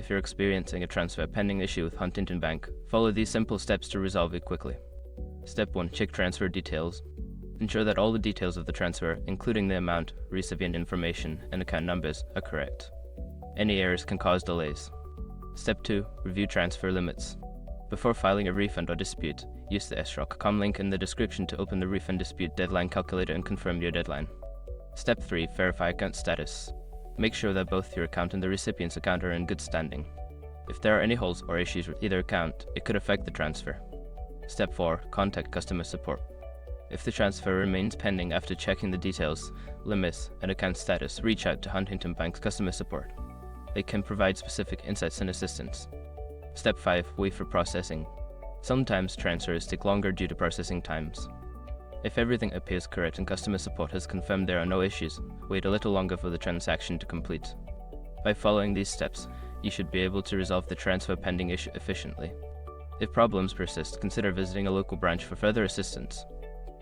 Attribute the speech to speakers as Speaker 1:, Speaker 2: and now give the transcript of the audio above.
Speaker 1: if you're experiencing a transfer pending issue with Huntington Bank, follow these simple steps to resolve it quickly. Step 1. Check transfer details. Ensure that all the details of the transfer, including the amount, recipient information, and account numbers, are correct. Any errors can cause delays. Step 2. Review transfer limits. Before filing a refund or dispute, use the sroc.com link in the description to open the refund dispute deadline calculator and confirm your deadline. Step 3. Verify account status. Make sure that both your account and the recipient's account are in good standing. If there are any holes or issues with either account, it could affect the transfer. Step 4. Contact customer support. If the transfer remains pending after checking the details, limits, and account status, reach out to Huntington Bank's customer support. They can provide specific insights and assistance. Step 5. Wait for processing. Sometimes transfers take longer due to processing times. If everything appears correct and customer support has confirmed there are no issues, wait a little longer for the transaction to complete. By following these steps, you should be able to resolve the transfer pending issue efficiently. If problems persist, consider visiting a local branch for further assistance.